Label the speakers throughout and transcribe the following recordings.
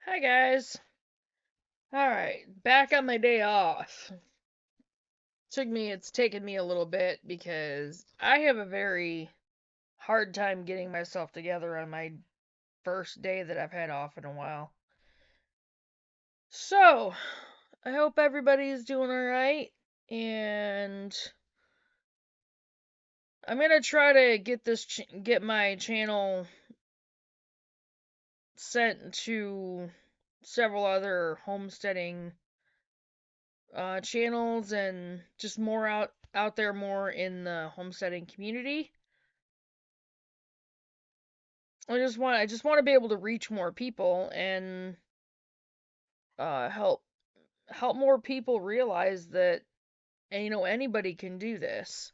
Speaker 1: Hi guys. Alright, back on my day off. It's taken me a little bit because I have a very hard time getting myself together on my first day that I've had off in a while. So, I hope everybody's doing alright, and I'm gonna try to get my channel sent to several other homesteading channels and just more out there more in the homesteading community. I just want to be able to reach more people and help more people realize that anybody can do this.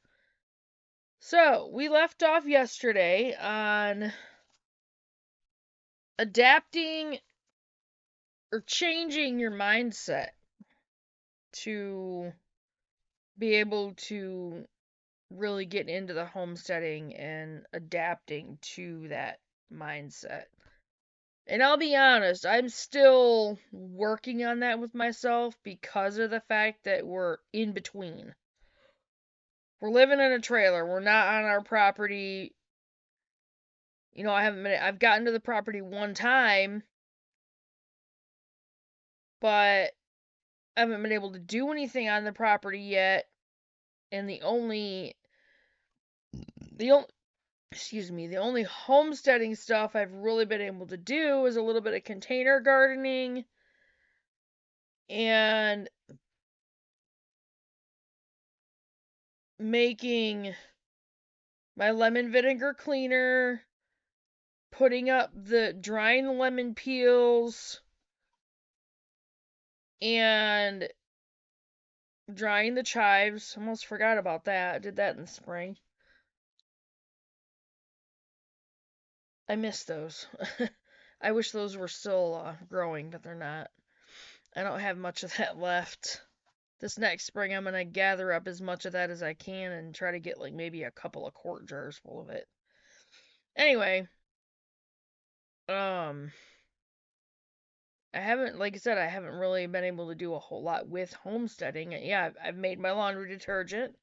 Speaker 1: So, we left off yesterday on adapting or changing your mindset to be able to really get into the homesteading and adapting to that mindset. And I'll be honest, I'm still working on that with myself because of the fact that we're in between. We're living in a trailer. We're not on our property. I've gotten to the property one time, but I haven't been able to do anything on the property yet. And the only the only homesteading stuff I've really been able to do is a little bit of container gardening and making my lemon vinegar cleaner, drying the lemon peels, and drying the chives. Almost forgot about that. I did that in the spring. I miss those. I wish those were still growing, but they're not. I don't have much of that left. This next spring, I'm gonna gather up as much of that as I can and try to get like maybe a couple of quart jars full of it. Anyway, um, like I said, I haven't really been able to do a whole lot with homesteading. Yeah, I've made my laundry detergent,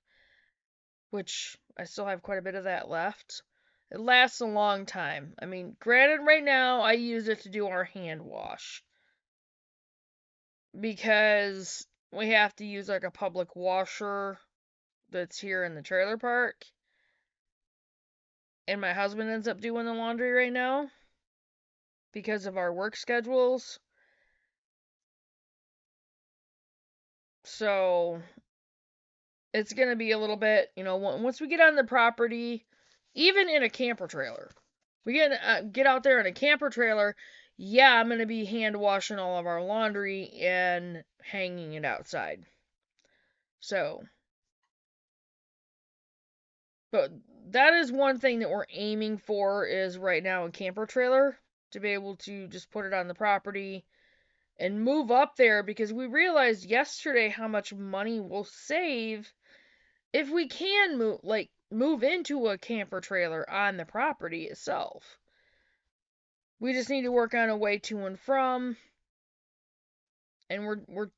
Speaker 1: which I still have quite a bit of that left. It lasts a long time. I mean, granted, right now I use it to do our hand wash because we have to use like a public washer that's here in the trailer park. And my husband ends up doing the laundry right now because of our work schedules. So it's going to be a little bit, once we get on the property, even in a camper trailer, we get out there in a camper trailer. Yeah, I'm going to be hand washing all of our laundry and hanging it outside. So, but that is one thing that we're aiming for is right now a camper trailer to be able to just put it on the property and move up there because we realized yesterday how much money we'll save if we can move into a camper trailer on the property itself. We just need to work on a way to and from, and we're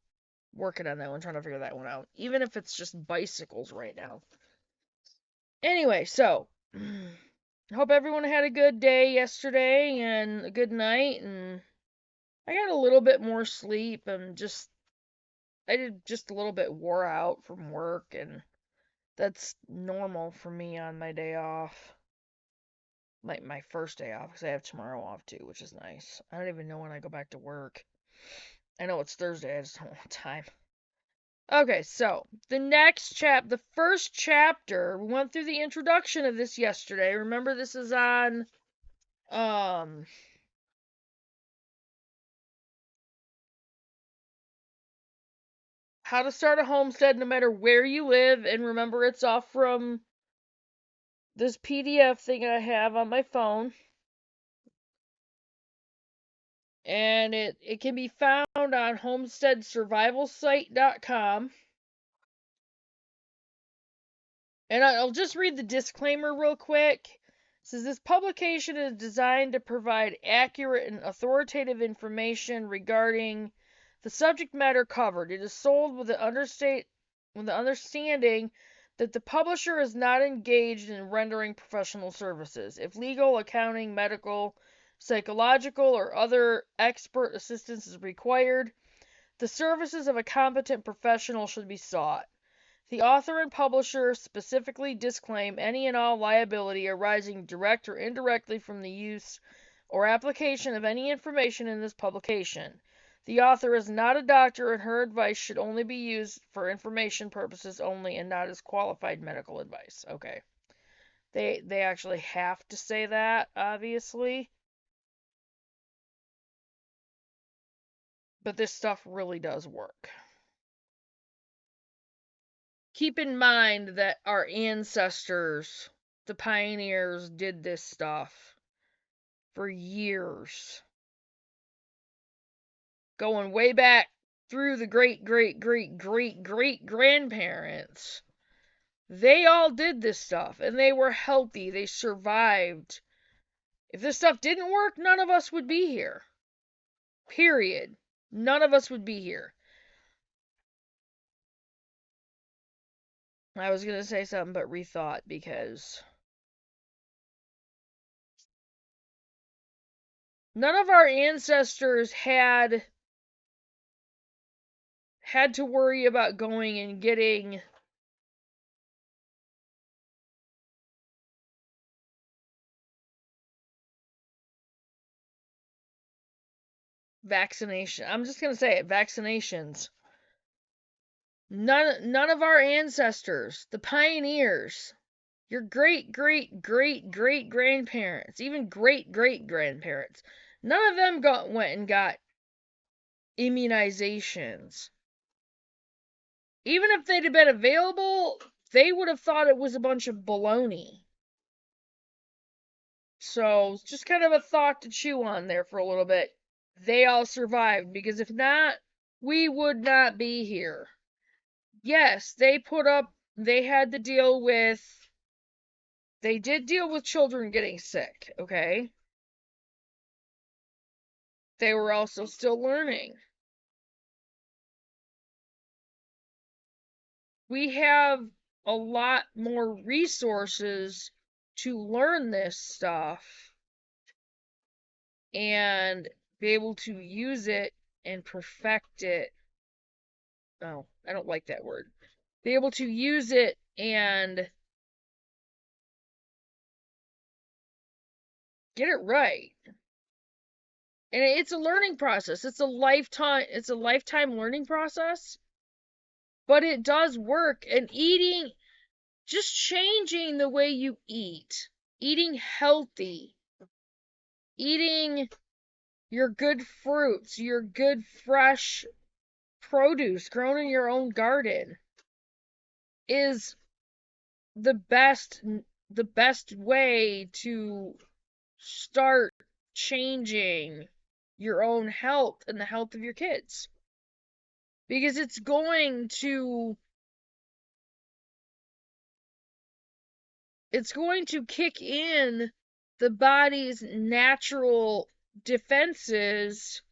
Speaker 1: working on that one, trying to figure that one out. Even if it's just bicycles right now. Anyway, so hope everyone had a good day yesterday and a good night, and I got a little bit more sleep and I did just a little bit wore out from work, and that's normal for me on my day off. Like my first day off, because I have tomorrow off too, which is nice. I don't even know when I go back to work. I know it's Thursday, I just don't want time. Okay, so the first chapter, we went through the introduction of this yesterday. Remember, this is on um how to start a homestead no matter where you live, and remember it's off from this PDF thing I have on my phone. And it can be found on homesteadsurvivalsite.com. And I'll just read the disclaimer real quick. Says this publication is designed to provide accurate and authoritative information regarding the subject matter covered. It is sold with the understanding that the publisher is not engaged in rendering professional services. If legal, accounting, medical, psychological, or other expert assistance is required, the services of a competent professional should be sought. The author and publisher specifically disclaim any and all liability arising direct or indirectly from the use or application of any information in this publication. The author is not a doctor and her advice should only be used for information purposes only and not as qualified medical advice. Okay. They actually have to say that, obviously. But this stuff really does work. Keep in mind that our ancestors, the pioneers, did this stuff for years. Going way back through the great, great, great, great, great grandparents. They all did this stuff and they were healthy. They survived. If this stuff didn't work, none of us would be here. Period. None of us would be here. I was going to say something but rethought because none of our ancestors had to worry about going and getting vaccination. I'm just going to say it, vaccinations. None of our ancestors, the pioneers, your great great great great grandparents, even great great grandparents, none of them went and got immunizations. Even if they'd have been available, they would have thought it was a bunch of baloney. So, just kind of a thought to chew on there for a little bit. They all survived because if not, we would not be here. Yes, they had to deal with, they did deal with children getting sick, okay? They were also still learning. We have a lot more resources to learn this stuff and be able to use it and perfect it. Oh, I don't like that word. Be able to use it and get it right. And it's a learning process. It's a lifetime learning process. But it does work. And eating, just changing the way you eating healthy, eating your good fruits, your good fresh produce grown in your own garden is the best way to start changing your own health and the health of your kids. Because it's going to kick in the body's natural defenses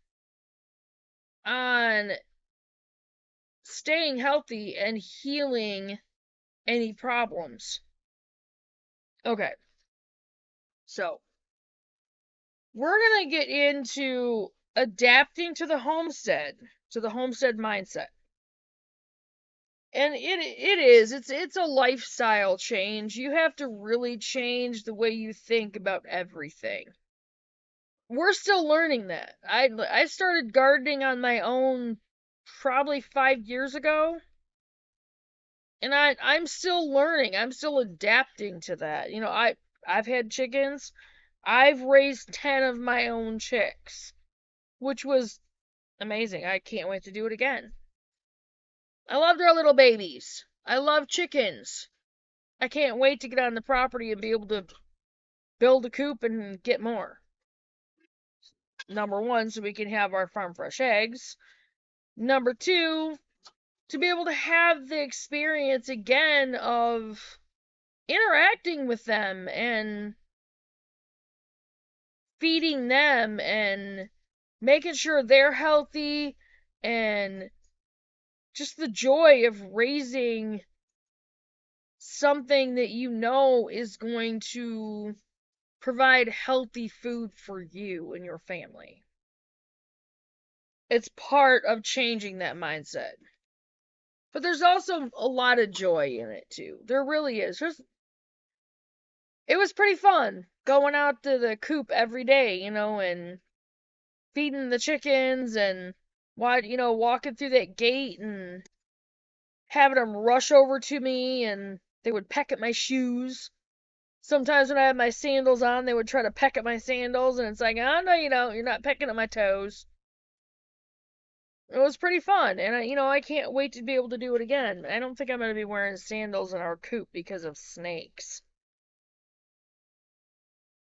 Speaker 1: on staying healthy and healing any problems. Okay. So, we're going to get into adapting to the homestead mindset. And it's a lifestyle change. You have to really change the way you think about everything. We're still learning that. I started gardening on my own probably 5 years ago. And I'm still learning. I'm still adapting to that. You know, I've had chickens. I've raised 10 of my own chicks, which was amazing. I can't wait to do it again. I loved our little babies. I love chickens. I can't wait to get on the property and be able to build a coop and get more. Number one, so we can have our farm fresh eggs. Number two, to be able to have the experience again of interacting with them and feeding them and making sure they're healthy, and just the joy of raising something that you know is going to provide healthy food for you and your family. It's part of changing that mindset. But there's also a lot of joy in it too. There really is. It was pretty fun going out to the coop every day, and feeding the chickens and walking through that gate and having them rush over to me and they would peck at my shoes. Sometimes when I had my sandals on, they would try to peck at my sandals, and it's like, oh, no, you don't. You're not pecking at my toes. It was pretty fun, and I can't wait to be able to do it again. I don't think I'm going to be wearing sandals in our coop because of snakes.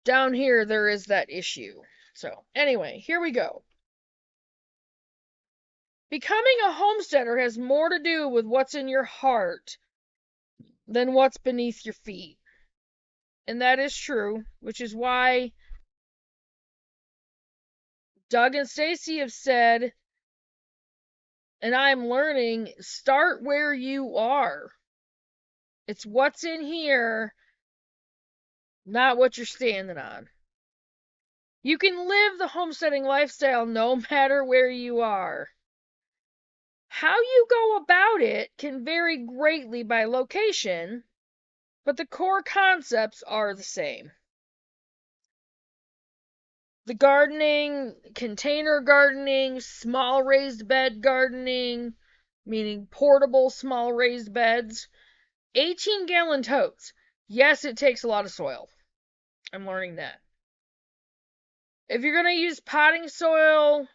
Speaker 1: Down here, there is that issue. So, anyway, here we go. Becoming a homesteader has more to do with what's in your heart than what's beneath your feet. And that is true, which is why Doug and Stacy have said, and I'm learning, start where you are. It's what's in here, not what you're standing on. You can live the homesteading lifestyle no matter where you are. How you go about it can vary greatly by location, but the core concepts are the same. The gardening, container gardening, small raised bed gardening, meaning portable small raised beds, 18-gallon totes. Yes, it takes a lot of soil. I'm learning that. If you're going to use potting soil,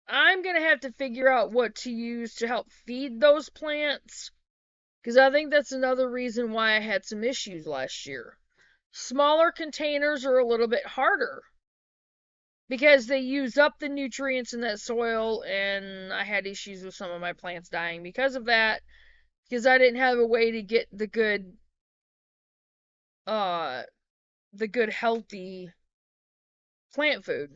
Speaker 1: I'm going to have to figure out what to use to help feed those plants, because I think that's another reason why I had some issues last year. Smaller containers are a little bit harder because they use up the nutrients in that soil, and I had issues with some of my plants dying because of that, because I didn't have a way to get the good healthy plant food.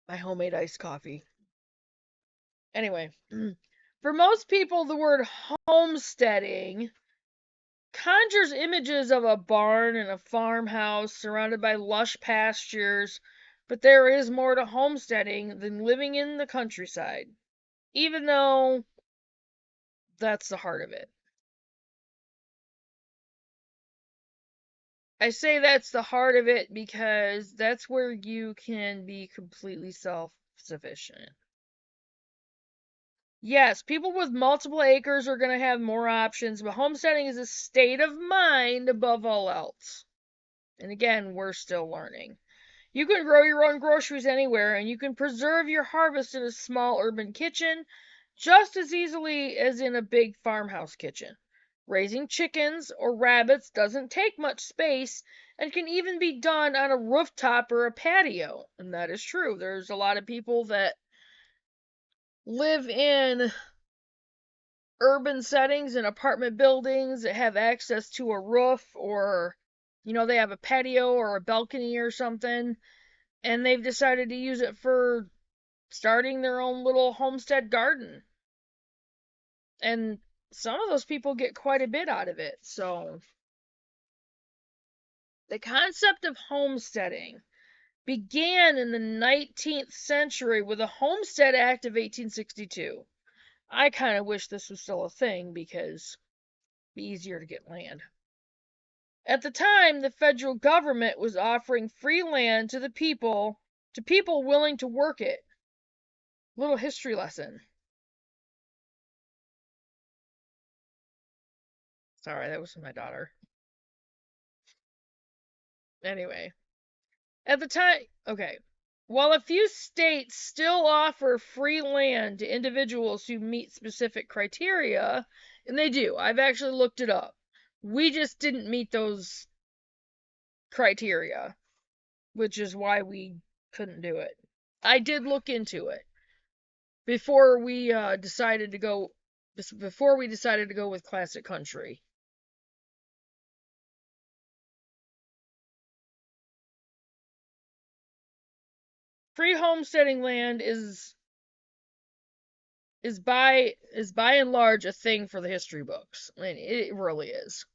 Speaker 1: My homemade iced coffee. Anyway, for most people, the word homesteading conjures images of a barn and a farmhouse surrounded by lush pastures, but there is more to homesteading than living in the countryside, even though that's the heart of it. I say that's the heart of it because that's where you can be completely self-sufficient. Yes, people with multiple acres are going to have more options, but homesteading is a state of mind above all else. And again, we're still learning. You can grow your own groceries anywhere, and you can preserve your harvest in a small urban kitchen just as easily as in a big farmhouse kitchen. Raising chickens or rabbits doesn't take much space and can even be done on a rooftop or a patio. And that is true. There's a lot of people that live in urban settings and apartment buildings that have access to a roof, or they have a patio or a balcony or something, and they've decided to use it for starting their own little homestead garden. And some of those people get quite a bit out of it. So the concept of homesteading began in the 19th century with the Homestead Act of 1862. I kind of wish this was still a thing because it'd be easier to get land. At the time, the federal government was offering free land to people willing to work it. Little history lesson. Sorry, that was my daughter. Anyway, at the time, okay. While a few states still offer free land to individuals who meet specific criteria, and they do, I've actually looked it up. We just didn't meet those criteria, which is why we couldn't do it. I did look into it before we decided to go with Classic Country. free homesteading land is by and large a thing for the history books. And it really is.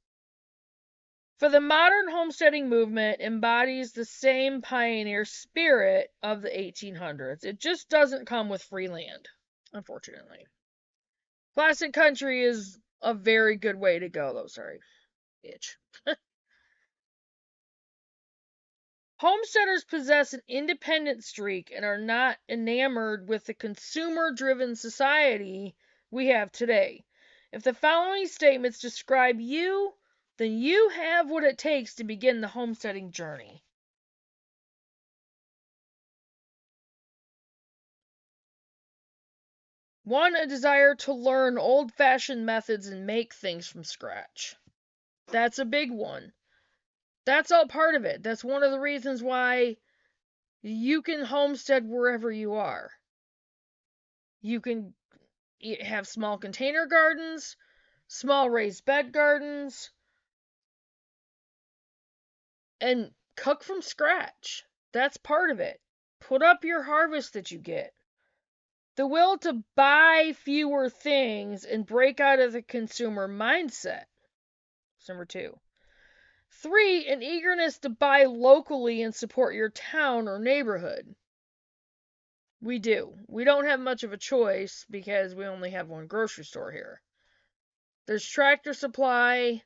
Speaker 1: For the modern homesteading movement embodies the same pioneer spirit of the 1800s. It just doesn't come with free land, unfortunately. Classic country is a very good way to go, though. Sorry, itch. Homesteaders possess an independent streak and are not enamored with the consumer-driven society we have today. If the following statements describe you, then you have what it takes to begin the homesteading journey. One, a desire to learn old-fashioned methods and make things from scratch. That's a big one. That's all part of it. That's one of the reasons why you can homestead wherever you are. You can have small container gardens, small raised bed gardens, and cook from scratch. That's part of it. Put up your harvest that you get. The will to buy fewer things and break out of the consumer mindset. That's number 2. 3, an eagerness to buy locally and support your town or neighborhood. We do. We don't have much of a choice because we only have one grocery store here. There's Tractor Supply.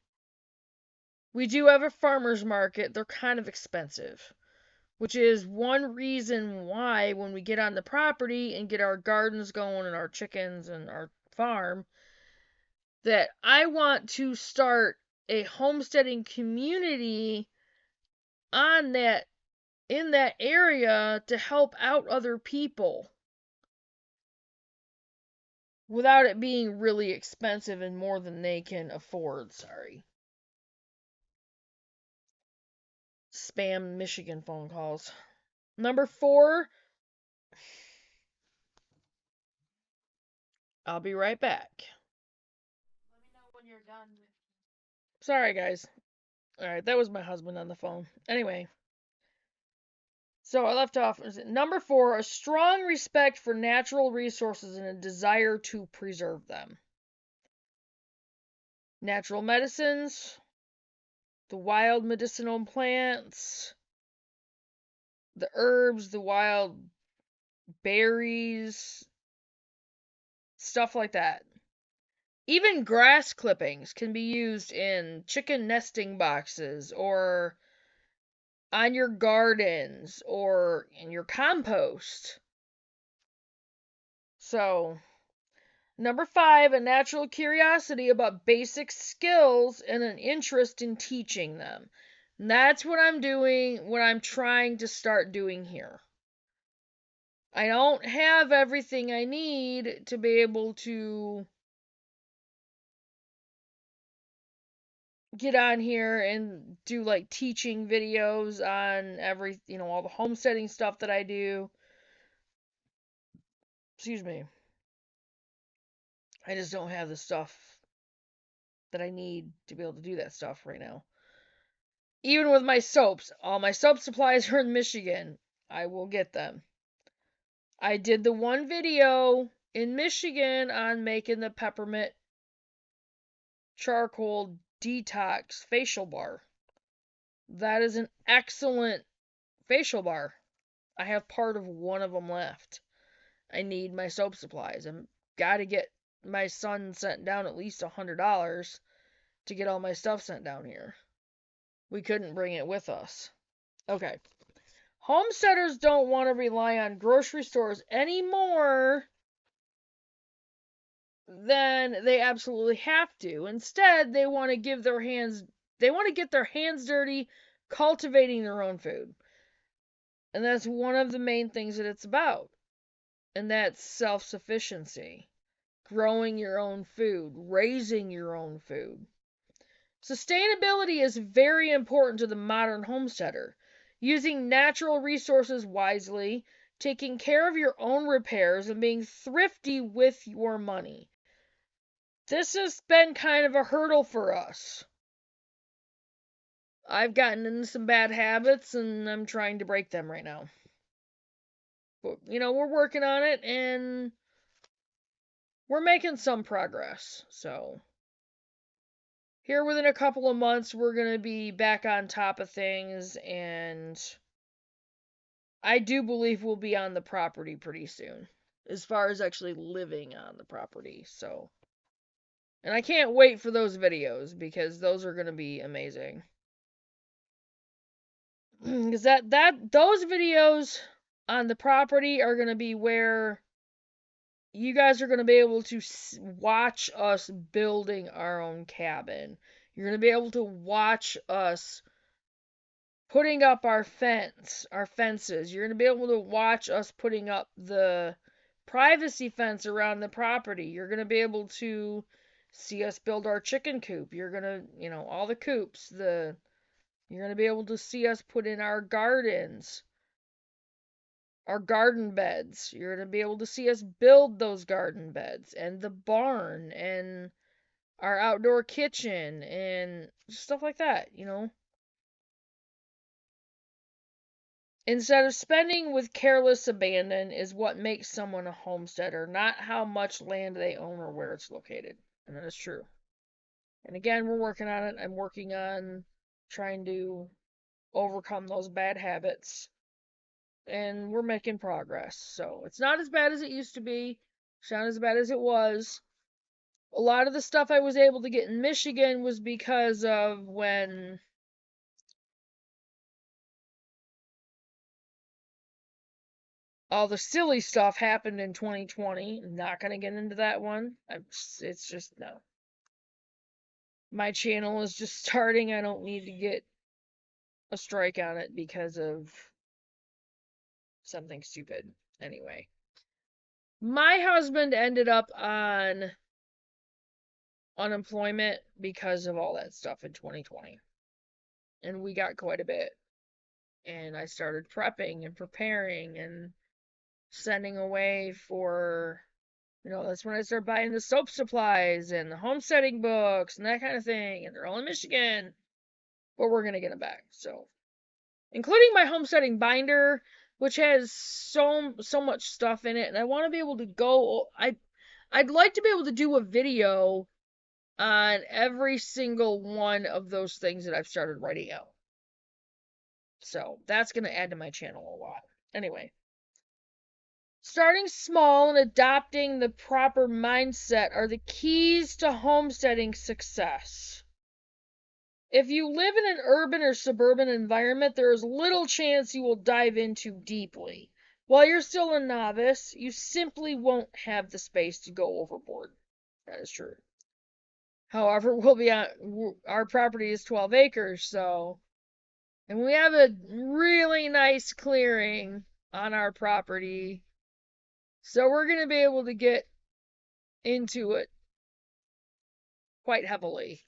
Speaker 1: We do have a farmer's market. They're kind of expensive, which is one reason why when we get on the property and get our gardens going and our chickens and our farm, that I want to start a homesteading community on that in that area to help out other people without it being really expensive and more than they can afford. Sorry. Spam Michigan phone calls. Number 4, I'll be right back. Let me know when you're done. Sorry, guys. Alright, that was my husband on the phone. Anyway. So I left off. Number 4, a strong respect for natural resources and a desire to preserve them. Natural medicines, the wild medicinal plants, the herbs, the wild berries, stuff like that. Even grass clippings can be used in chicken nesting boxes or on your gardens or in your compost. So, number 5, a natural curiosity about basic skills and an interest in teaching them. And that's what I'm doing, what I'm trying to start doing here. I don't have everything I need to be able to get on here and do like teaching videos on all the homesteading stuff that I do. Excuse me. I just don't have the stuff that I need to be able to do that stuff right now. Even with my soaps, all my soap supplies are in Michigan. I will get them. I did the one video in Michigan on making the peppermint charcoal detox facial bar. That is an excellent facial bar. I have part of one of them left. I need my soap supplies. I've got to get my son sent down at least $100 to get all my stuff sent down here. We couldn't bring it with us. Okay. Homesteaders don't want to rely on grocery stores anymore than they absolutely have to. Instead, they want to get their hands dirty cultivating their own food. And that's one of the main things that it's about. And that's self-sufficiency. Growing your own food, raising your own food. Sustainability is very important to the modern homesteader. Using natural resources wisely, taking care of your own repairs, and being thrifty with your money. This has been kind of a hurdle for us. I've gotten into some bad habits and I'm trying to break them right now. But, we're working on it and we're making some progress. So, here within a couple of months, we're going to be back on top of things, and I do believe we'll be on the property pretty soon, as far as actually living on the property. So, and I can't wait for those videos because those are going to be amazing. Because those videos on the property are going to be where you guys are going to be able to watch us building our own cabin. You're going to be able to watch us putting up our fences. You're going to be able to watch us putting up the privacy fence around the property. You're going to be able to see us build our chicken coop. You're going to, all the coops, you're going to be able to see us put in our gardens, our garden beds. You're going to be able to see us build those garden beds and the barn and our outdoor kitchen and stuff like that. Instead of spending with careless abandon is what makes someone a homesteader, not how much land they own or where it's located. And that is true. And again, we're working on it. I'm working on trying to overcome those bad habits. And we're making progress. So it's not as bad as it used to be. It's not as bad as it was. A lot of the stuff I was able to get in Michigan was because of when all the silly stuff happened in 2020. I'm not going to get into that one. It's just no. My channel is just starting. I don't need to get a strike on it because of something stupid. Anyway, my husband ended up on unemployment because of all that stuff in 2020. And we got quite a bit. And I started prepping and preparing and sending away for, that's when I started buying the soap supplies and the homesteading books and that kind of thing. And they're all in Michigan. But we're going to get them back. So, including my homesteading binder, which has so much stuff in it. And I want to be able to I'd like to be able to do a video on every single one of those things that I've started writing out. So that's going to add to my channel a lot. Anyway, starting small and adopting the proper mindset are the keys to homesteading success. If you live in an urban or suburban environment, there is little chance you will dive in too deeply. While you're still a novice, you simply won't have the space to go overboard. That is true. However, our property is 12 acres, and we have a really nice clearing on our property. So we're going to be able to get into it quite heavily.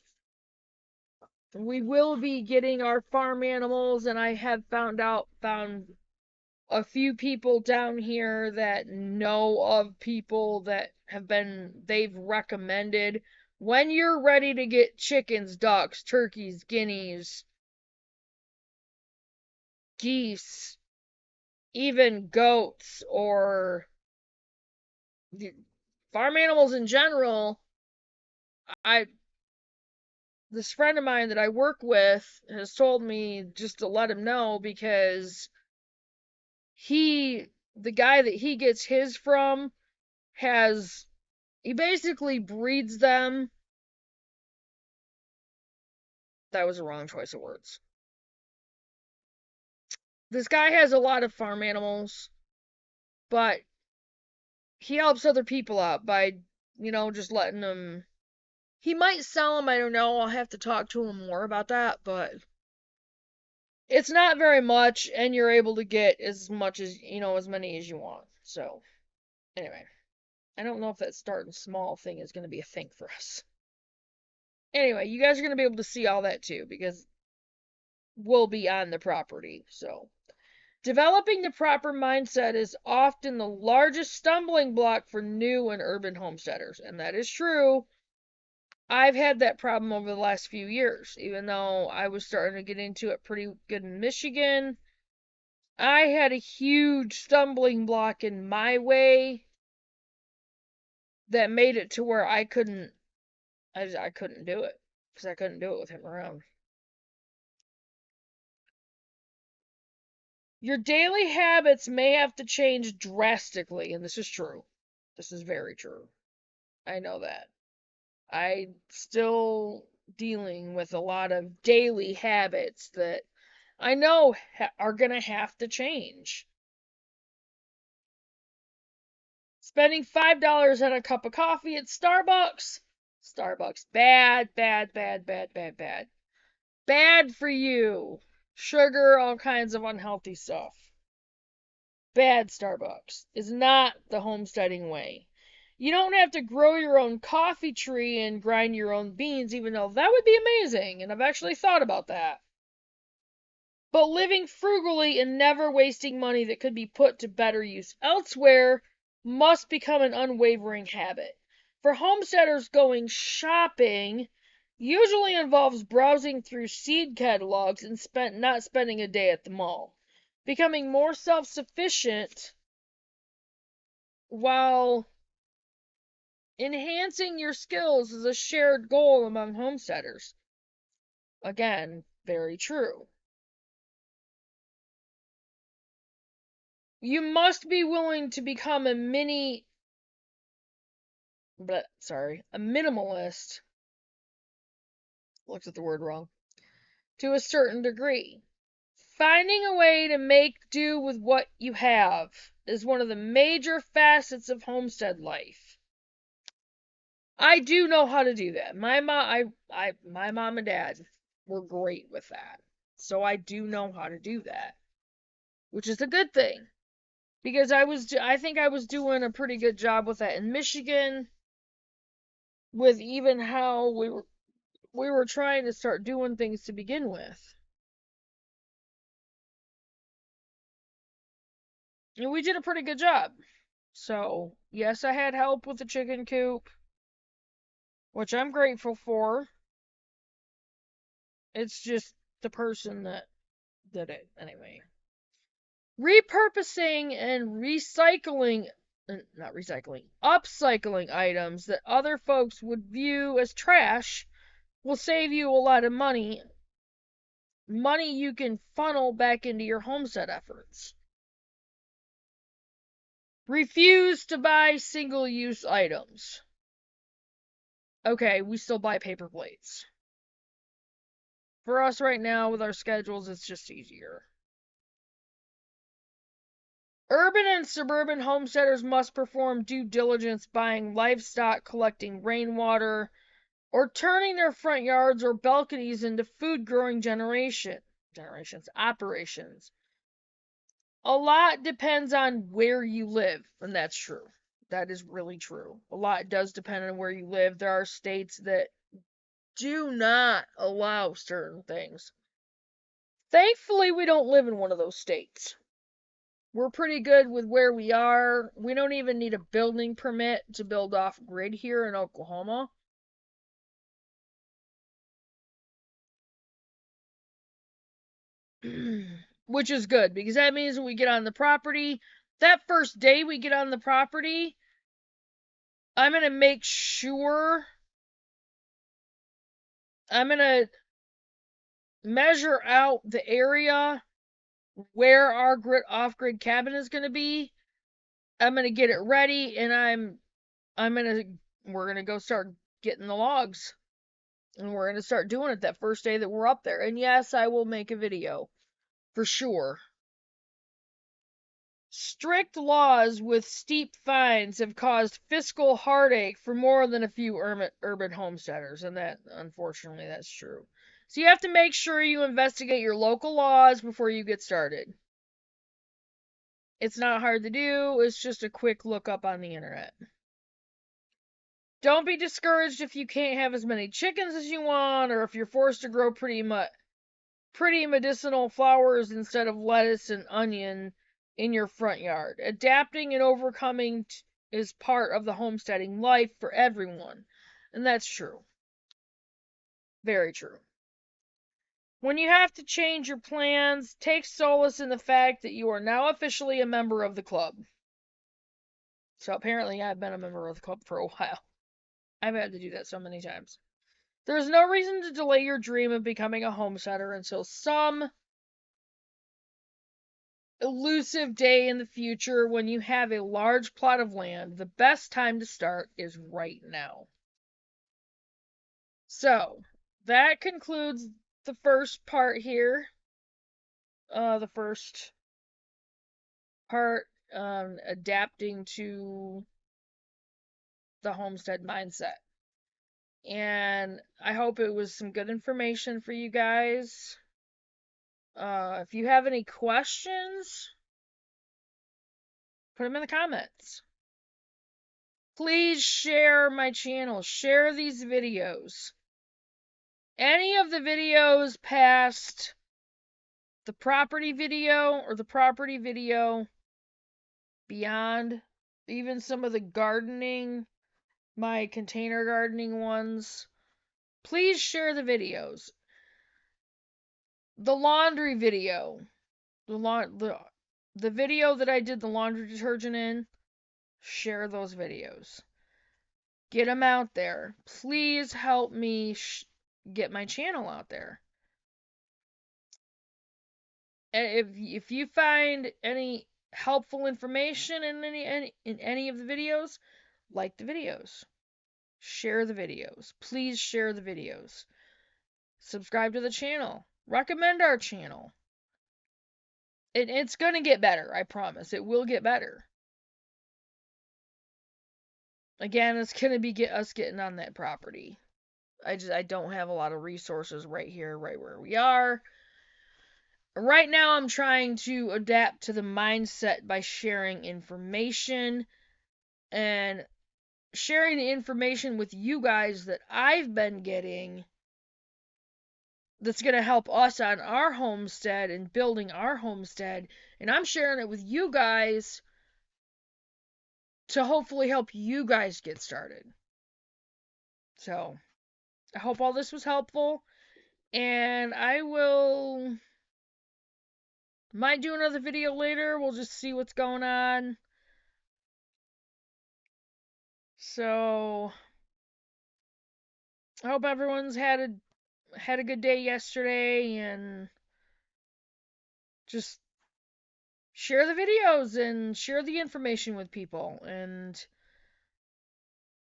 Speaker 1: We will be getting our farm animals, and I have found a few people down here that know of people that they've recommended when you're ready to get chickens, ducks, turkeys, guineas, geese, even goats, or farm animals in general. This friend of mine that I work with has told me just to let him know because the guy that he gets his from he basically breeds them. That was a wrong choice of words. This guy has a lot of farm animals, but he helps other people out by, just letting them. He might sell them, I don't know. I'll have to talk to him more about that, but it's not very much, and you're able to get as much as, as many as you want. So, anyway, I don't know if that starting small thing is going to be a thing for us. Anyway, you guys are going to be able to see all that too, because we'll be on the property. So, developing the proper mindset is often the largest stumbling block for new and urban homesteaders, and that is true. I've had that problem over the last few years, even though I was starting to get into it pretty good in Michigan. I had a huge stumbling block in my way that made it to where I couldn't do it because I couldn't do it with him around. Your daily habits may have to change drastically, and this is true. This is very true. I know that. I'm still dealing with a lot of daily habits that I know are going to have to change. Spending $5 on a cup of coffee at Starbucks. Starbucks. Bad, bad, bad, bad, bad, bad. Bad for you. Sugar, all kinds of unhealthy stuff. Bad Starbucks is not the homesteading way. You don't have to grow your own coffee tree and grind your own beans, even though that would be amazing, and I've actually thought about that. But living frugally and never wasting money that could be put to better use elsewhere must become an unwavering habit. For homesteaders, going shopping usually involves browsing through seed catalogs and not spending a day at the mall. Becoming more self-sufficient while enhancing your skills is a shared goal among homesteaders. Again, very true. You must be willing to become a minimalist. Looked at the word wrong. To a certain degree. Finding a way to make do with what you have is one of the major facets of homestead life. I do know how to do that. My mom and dad were great with that. So I do know how to do that, which is a good thing. Because I think I was doing a pretty good job with that in Michigan, with even how we were trying to start doing things to begin with. And we did a pretty good job. So, yes, I had help with the chicken coop, which I'm grateful for. It's just the person that did it anyway. Repurposing and upcycling items that other folks would view as trash will save you a lot of money. Money you can funnel back into your homestead efforts. Refuse to buy single-use items. Okay, we still buy paper plates. For us right now, with our schedules, it's just easier. Urban and suburban homesteaders must perform due diligence buying livestock, collecting rainwater, or turning their front yards or balconies into food growing operations. A lot depends on where you live, and that's true. That is really true. A lot does depend on where you live. There are states that do not allow certain things. Thankfully, we don't live in one of those states. We're pretty good with where we are. We don't even need a building permit to build off grid here in Oklahoma. Which is good because that means when we get on the property, that first day we get on the property, I'm going to make sure I'm going to measure out the area where our off-grid cabin is going to be. I'm going to get it ready and we're going to go start getting the logs. And we're going to start doing it that first day that we're up there. And yes, I will make a video. For sure. Strict laws with steep fines have caused fiscal heartache for more than a few urban homesteaders. And that, unfortunately, that's true. So you have to make sure you investigate your local laws before you get started. It's not hard to do. It's just a quick look up on the internet. Don't be discouraged if you can't have as many chickens as you want, or if you're forced to grow pretty medicinal flowers instead of lettuce and onion in your front yard. Adapting and overcoming is part of the homesteading life for everyone. And that's true. Very true. When you have to change your plans, take solace in the fact that you are now officially a member of the club. So apparently I've been a member of the club for a while. I've had to do that so many times. There's no reason to delay your dream of becoming a homesteader until some elusive day in the future when you have a large plot of land. The best time to start is right now. So, that concludes the first part here. The first part, adapting to the homestead mindset. And I hope it was some good information for you guys. If you have any questions, put them in the comments. Please share my channel. Share these videos. Any of the videos past the property video or the property video beyond, even some of the gardening, my container gardening ones, please share the videos. The laundry video, the video that I did the laundry detergent in, share those videos. Get them out there. Please help me get my channel out there. And if you find any helpful information in any of the videos, like the videos. Share the videos. Please share the videos. Subscribe to the channel. Recommend our channel. It's going to get better, I promise. It will get better. Again, it's going to be us getting on that property. I don't have a lot of resources right here, right where we are. Right now, I'm trying to adapt to the mindset by sharing information and sharing the information with you guys that I've been getting that's going to help us on our homestead and building our homestead. And I'm sharing it with you guys to hopefully help you guys get started. So, I hope all this was helpful. And I might do another video later. We'll just see what's going on. So, I hope everyone's had a good day yesterday, and just share the videos and share the information with people and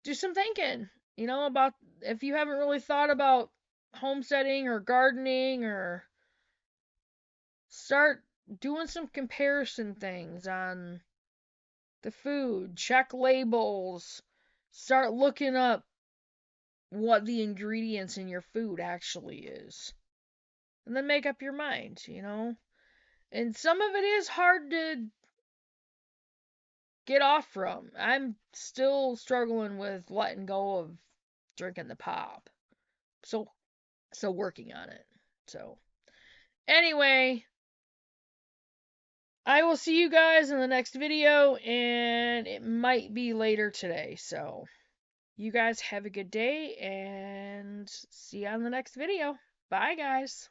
Speaker 1: do some thinking, about if you haven't really thought about homesteading or gardening, or start doing some comparison things on the food, check labels, start looking up what the ingredients in your food actually is. And then make up your mind, And some of it is hard to get off from. I'm still struggling with letting go of drinking the pop. So working on it. So anyway, I will see you guys in the next video, and it might be later today. So you guys have a good day, and see you on the next video. Bye, guys.